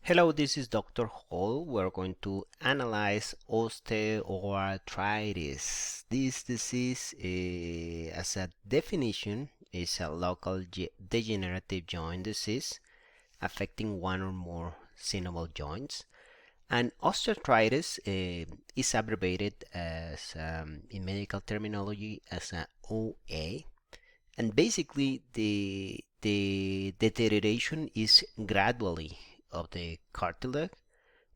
Hello, this is Dr. Hall. We're going to analyze osteoarthritis. This disease, as a definition, is a local degenerative joint disease affecting one or more synovial joints. And osteoarthritis is abbreviated as, in medical terminology, as an OA. And basically, the deterioration is gradually of the cartilage,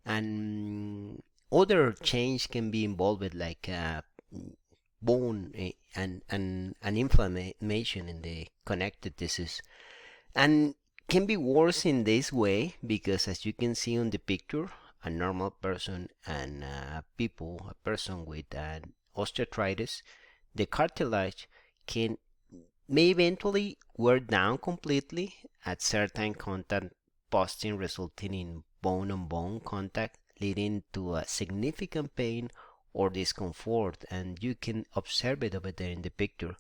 and other change can be involved with like bone and inflammation in the connected tissues, and can be worse in this way because, as you can see on the picture, a normal person and a person with osteoarthritis, the cartilage can may eventually wear down completely at certain contact posting, resulting in bone-on-bone contact, leading to a significant pain or discomfort, and you can observe it over there in the picture.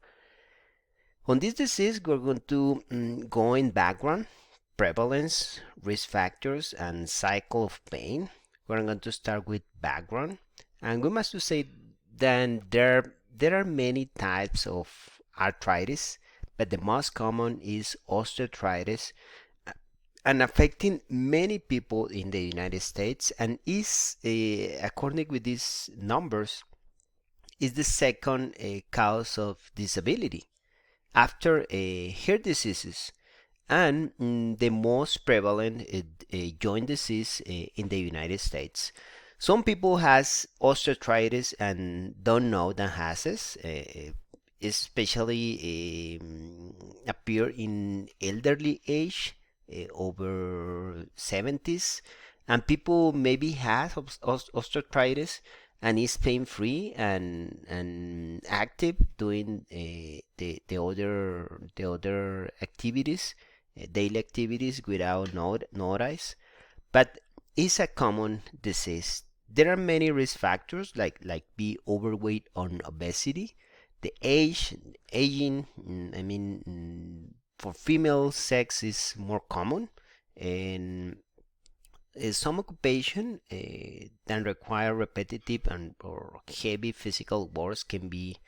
On this disease, we're going to go in background, prevalence, risk factors, and cycle of pain. We're going to start with background, and we must say that there are many types of arthritis, but the most common is osteoarthritis, and affecting many people in the United States, and is, according with these numbers, is the second cause of disability after heart diseases, and the most prevalent joint disease in the United States. Some people has osteoarthritis and don't know that has this, especially appear in elderly age, over 70s, and people maybe have osteoarthritis and is pain free and active doing the other activities, daily activities without notice, but it's a common disease. There are many risk factors like be overweight or obesity, the aging. For female sex is more common, and some occupation that require repetitive and or heavy physical works can be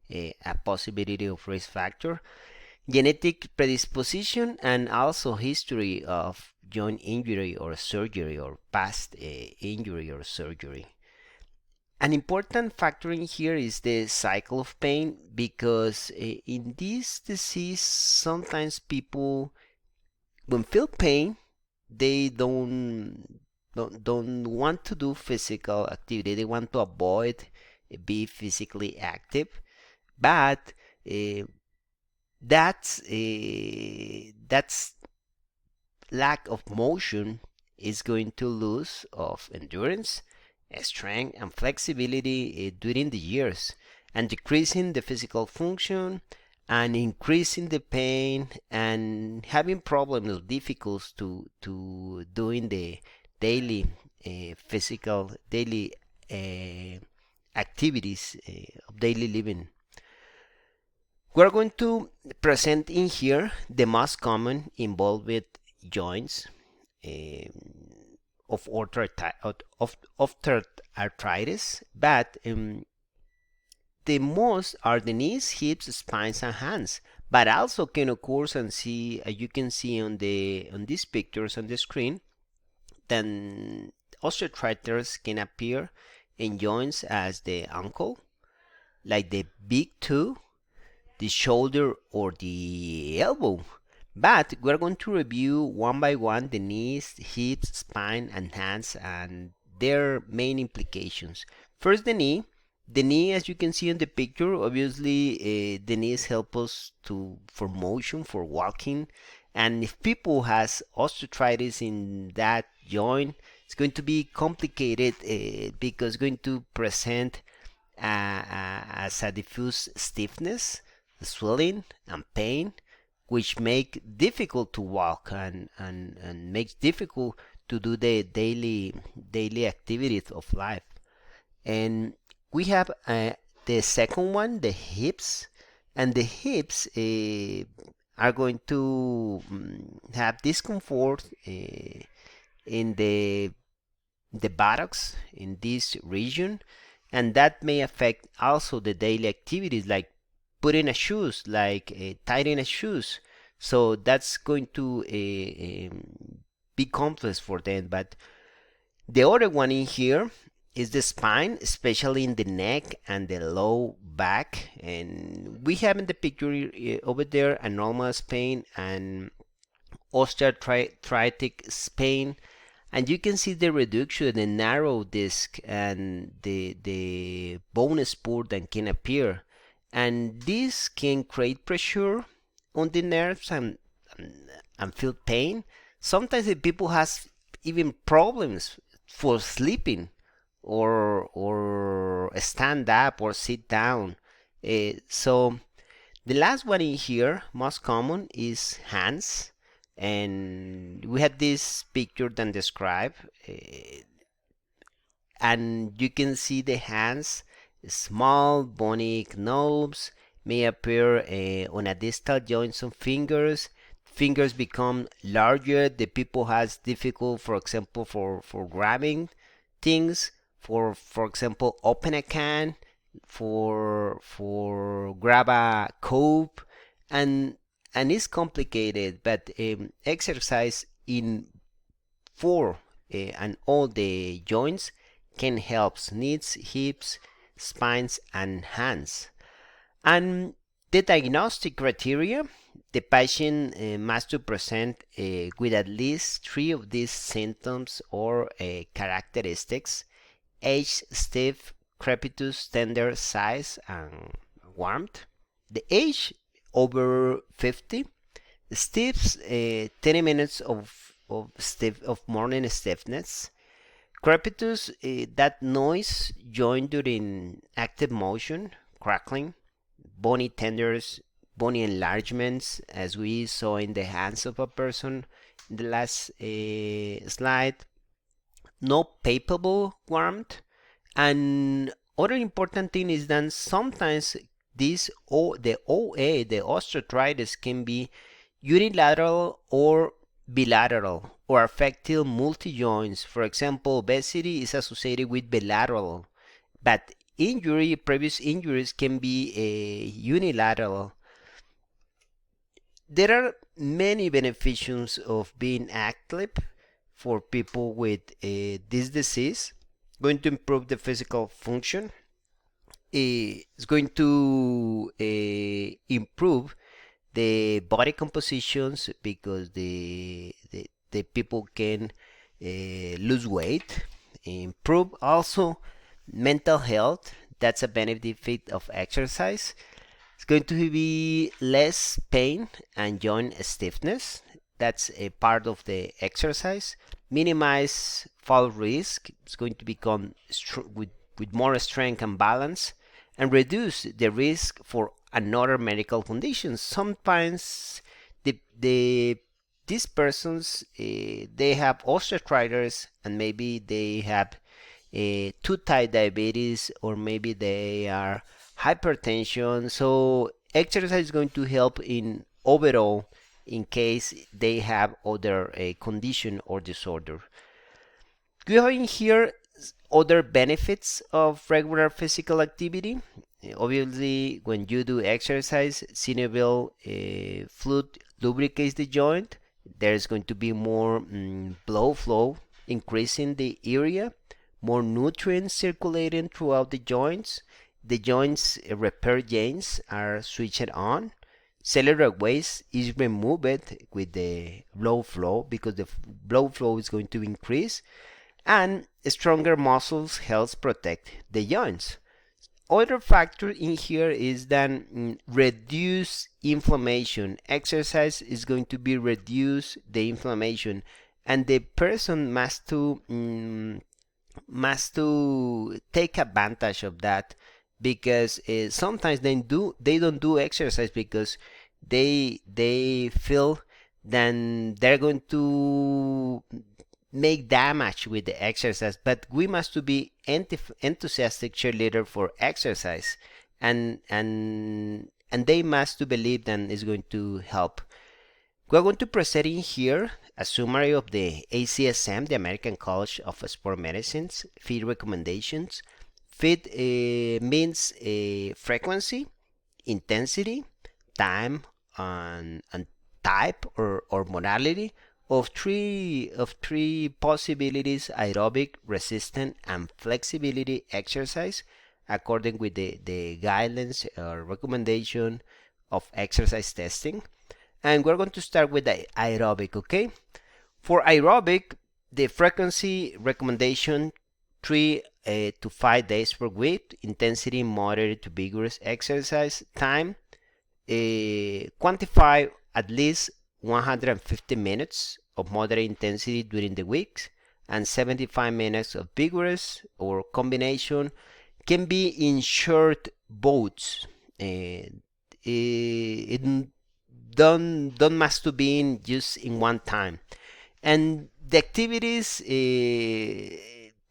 a possibility of risk factor. Genetic predisposition and also history of joint injury or surgery or past injury or surgery. An important factor in here is the cycle of pain, because in this disease sometimes people when feel pain they don't want to do physical activity. They want to avoid be physically active, but uh, that's lack of motion is going to lose of endurance, strength, and flexibility during the years, and decreasing the physical function and increasing the pain and having problems or difficulties to doing the daily physical daily activities of daily living. We're going to present in here the most common involved with joints of arthritis, but the most are the knees, hips, spines, and hands. But also can occur and see, you can see on these pictures on the screen, then osteoarthritis can appear in joints as the ankle, like the big toe, the shoulder, or the elbow. But we're going to review one by one the knees, hips, spine, and hands and their main implications. First, the knee. The knee, as you can see in the picture, obviously the knees help us for motion, for walking. And if people has osteoarthritis in that joint, it's going to be complicated because it's going to present as a diffuse stiffness, swelling, and pain, which make difficult to walk and makes difficult to do the daily activities of life. And we have the second one, the hips, and the hips are going to have discomfort in the buttocks in this region, and that may affect also the daily activities like putting a shoes, like tying a shoes. So that's going to be complex for them. But the other one in here is the spine, especially in the neck and the low back. And we have in the picture over there a normal spine and osteoarthritic spine, and you can see the reduction in the narrow disc and the bone spur that can appear, and this can create pressure on the nerves and feel pain. Sometimes the people has even problems for sleeping or stand up or sit down. So the last one in here, most common, is hands. And we had this picture that describe, and you can see the hands, small bony knobs may appear on a distal joints of fingers. Fingers become larger. The people has difficult, for example, for grabbing things, for example, open a can, for grab a cope, and it's complicated. But exercise in for and all the joints can help knees, hips, spines, and hands. And the diagnostic criteria, the patient must to present with at least 3 of these symptoms or characteristics: age, stiff, crepitus, tender, size, and warmth. The age over 50, stiffs, 20 minutes of morning stiffness. Crepitus, that noise joined during active motion, crackling. Bony tenders, bony enlargements, as we saw in the hands of a person in the last slide. No palpable warmth. And other important thing is that sometimes the OA, the osteoarthritis, can be unilateral or bilateral or affecting multi-joints. For example, obesity is associated with bilateral, but previous injuries can be unilateral. There are many benefits of being active for people with this disease. Going to improve the physical function. It's going to improve the body compositions because the people can lose weight. Improve also mental health. That's a benefit of exercise. It's going to be less pain and joint stiffness. That's a part of the exercise. Minimize fall risk. It's going to become with more strength and balance, and reduce the risk for another medical conditions. Sometimes these persons they have osteoarthritis, and maybe they have too type diabetes, or maybe they are hypertension. So exercise is going to help in overall in case they have other condition or disorder. We have in here other benefits of regular physical activity. Obviously, when you do exercise, synovial fluid lubricates the joint. There's going to be more blood flow, increasing the area, more nutrients circulating throughout the joints. The joints repair genes are switched on. Cellular waste is removed with the blood flow because the blood flow is going to increase, and stronger muscles helps protect the joints. Other factor in here is that reduce inflammation. Exercise is going to be reduce the inflammation, and the person must to take advantage of that, because sometimes they don't do exercise because they feel then they're going to make damage with the exercise. But we must to be enthusiastic cheerleader for exercise, and they must to believe that it's going to help. We're going to present in here a summary of the ACSM, the American College of Sport Medicine's FIT recommendations. FIT means frequency, intensity, time, and type or modality of three possibilities: aerobic, resistant, and flexibility exercise, according with the guidelines or recommendation of exercise testing. And we're going to start with the aerobic. Okay, for aerobic, the frequency recommendation 3 to 5 days per week, intensity moderate to vigorous exercise, time quantify at least 150 minutes of moderate intensity during the week, and 75 minutes of vigorous or combination can be in short bouts. It don't must to be in just in one time. And the activities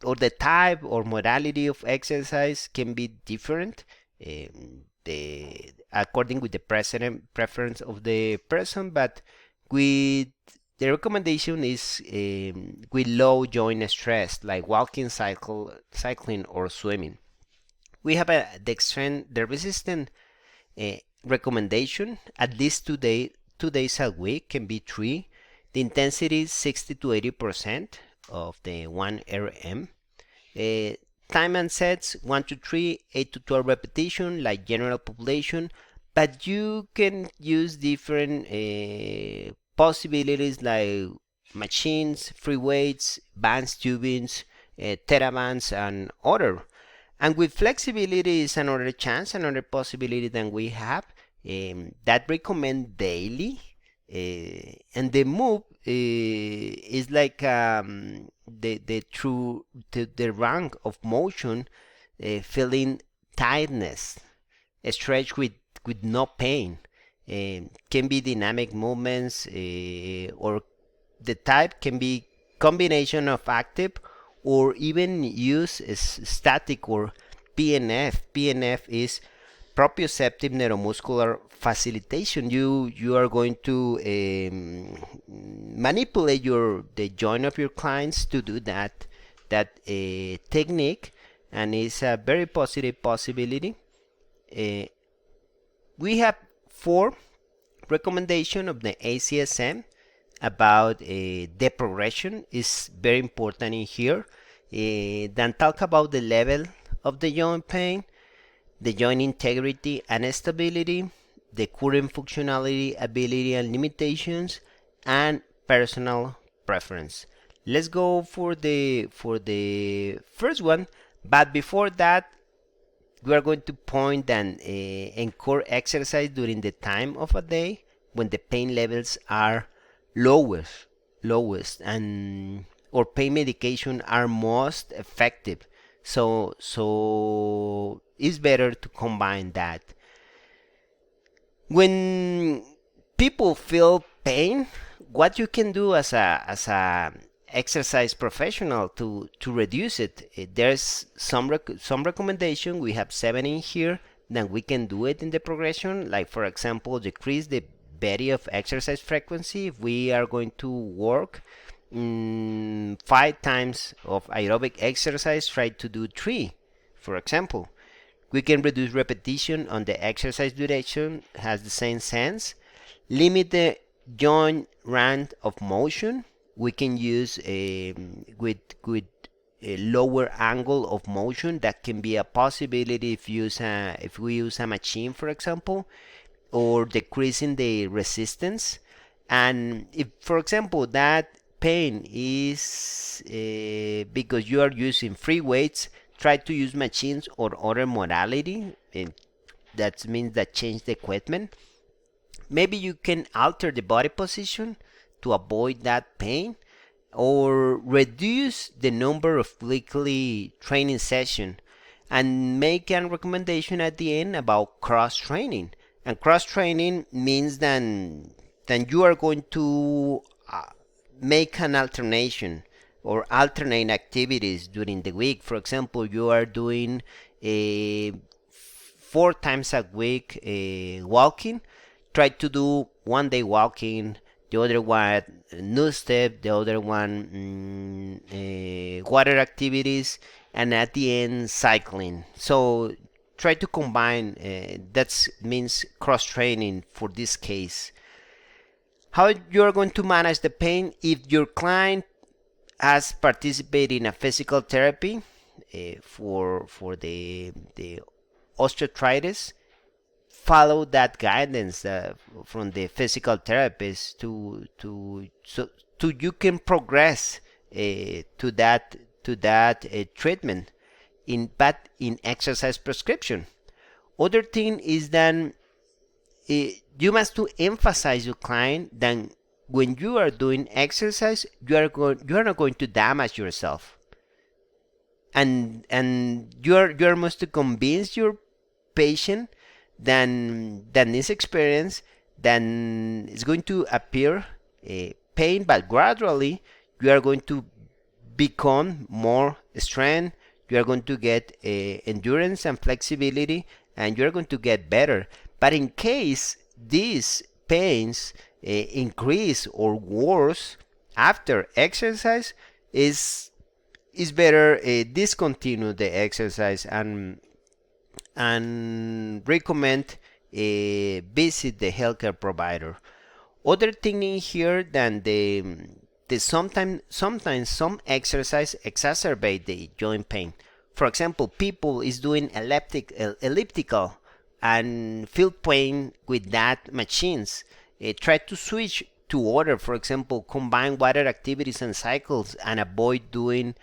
or the type or modality of exercise can be different according with the preference of the person, but with the recommendation is with low joint stress, like walking, cycling, or swimming. We have the resistant recommendation at least 2 days a week, can be 3. The intensity is 60 to 80% of the 1 RM. Time and sets 1 to 3, 8 to 12 repetition, like general population, but you can use different possibilities like machines, free weights, bands, tubings, TheraBands, and other. And with flexibility is another chance, another possibility that we have that recommend daily. And the move is like the rank of motion, feeling tightness, stretch with no pain. Can be dynamic movements, or the type can be combination of active or even use static or PNF. PNF is proprioceptive neuromuscular facilitation. You are going to manipulate the joint of your clients to do that technique, and it's a very positive possibility. We have 4 recommendation of the ACSM about the progression is very important in here. Then talk about the level of the joint pain, the joint integrity and stability, the current functionality, ability and limitations, and personal preference. Let's go for the first one, but before that, we are going to point that encore exercise during the time of a day when the pain levels are lowest, and or pain medication are most effective. So it's better to combine that. When people feel pain, what you can do as a exercise professional to reduce it, there's some recommendation. We have 7 in here. Then we can do it in the progression, like for example, decrease the value of exercise frequency. If we are going to work 5 times of aerobic exercise, try to do 3, for example. We can reduce repetition on the exercise duration, has the same sense. Limit the joint range of motion. We can use with a lower angle of motion. That can be a possibility if we use a machine, for example, or decreasing the resistance. And if, for example, that pain is because you are using free weights, try to use machines or other modality. That means that change the equipment. Maybe you can alter the body position to avoid that pain, or reduce the number of weekly training sessions, and make a recommendation at the end about cross training. And cross training means that you are going to make an alternation or alternate activities during the week. For example, you are doing 4 times a week walking. Try to do 1 day walking, the other one new step, the other one water activities, and at the end cycling. So try to combine. That means cross training for this case. How you are going to manage the pain if your client has participated in a physical therapy for the osteoarthritis. Follow that guidance from the physical therapist to you can progress to that treatment in exercise prescription. Other thing is that you must to emphasize your client that when you are doing exercise, you are not going to damage yourself, and you are must to convince your patient then this experience then is going to appear pain, but gradually you are going to become more strength. You are going to get endurance and flexibility, and you are going to get better. But in case these pains increase or worse after exercise, is better discontinue the exercise and recommend visit the healthcare provider. Other thing in here than the sometimes some exercise exacerbate the joint pain. For example, people is doing elliptical and feel pain with that machines. Try to switch to other, for example, combine water activities and cycles and avoid doing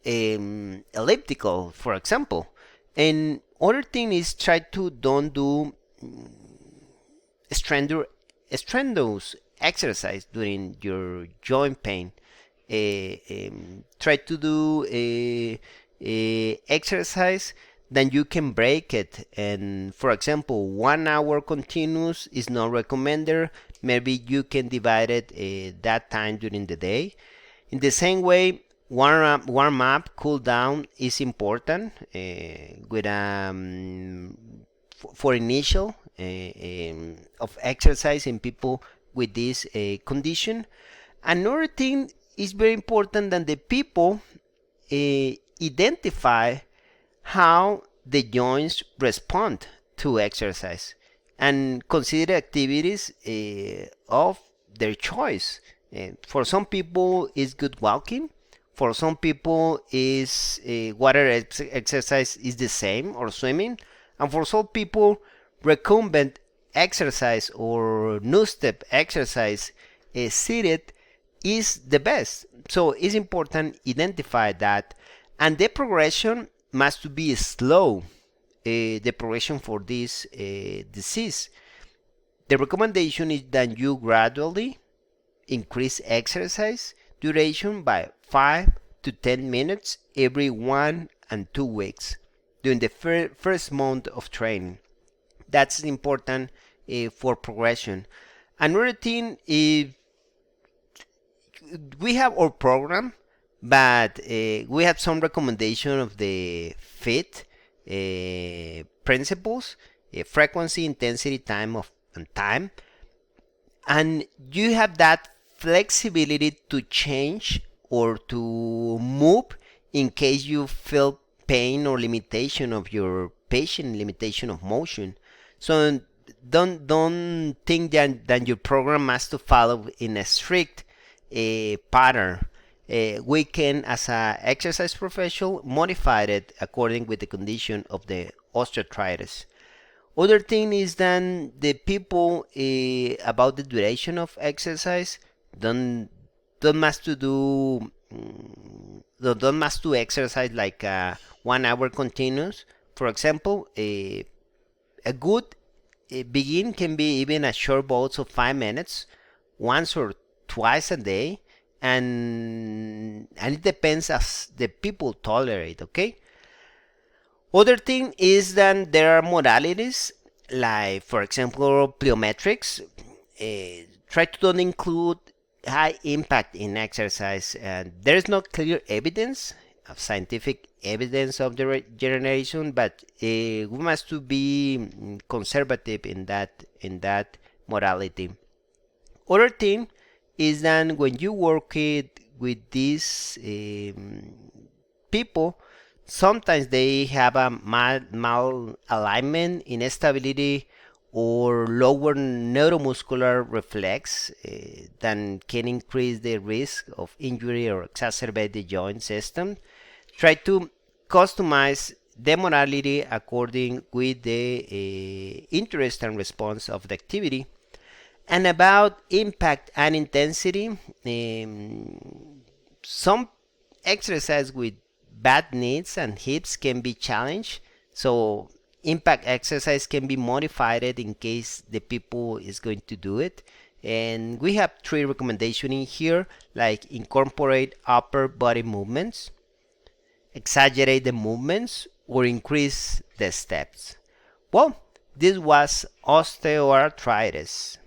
elliptical, for example. And other thing is try to don't do strenuous exercise during your joint pain. Try to do exercise, then you can break it. And for example, 1 hour continuous is not recommended. Maybe you can divide it that time during the day. In the same way, warm up, cool down is important with for initial of exercise in people with this condition. Another thing is very important that the people identify how the joints respond to exercise and consider activities of their choice. For some people, it's good walking. For some people, is water exercise is the same, or swimming. And for some people, recumbent exercise or new step exercise seated is the best. So it's important identify that, and the progression must be slow. The progression for this disease. The recommendation is that you gradually increase exercise duration by 5 to 10 minutes every 1 and 2 weeks during the first month of training. That's important for progression. Another thing is we have our program, but we have some recommendation of the FIT principles, frequency, intensity, time, and you have that flexibility to change or to move in case you feel pain or limitation of your patient, limitation of motion. So don't think that your program has to follow in a strict pattern. We can, as a exercise professional, modify it according with the condition of the osteoarthritis. Other thing is then the people about the duration of exercise don't must to do don't must to exercise like 1 hour continuous. For example, a good begin can be even a short bouts of 5 minutes, once or twice a day, and it depends as the people tolerate. Okay. Other thing is that there are modalities like, for example, plyometrics. Try to don't include high impact in exercise, and there is no clear evidence of scientific evidence of the regeneration, but we must to be conservative in that modality. Other thing is that when you work with these people, sometimes they have a malalignment, instability, or lower neuromuscular reflex that can increase the risk of injury or exacerbate the joint system. Try to customize the modality according with the interest and response of the activity. And about impact and intensity, some exercise with bad knees and hips can be challenged. So impact exercise can be modified in case the people is going to do it. And we have 3 recommendations in here, like incorporate upper body movements, exaggerate the movements, or increase the steps. Well, this was osteoarthritis.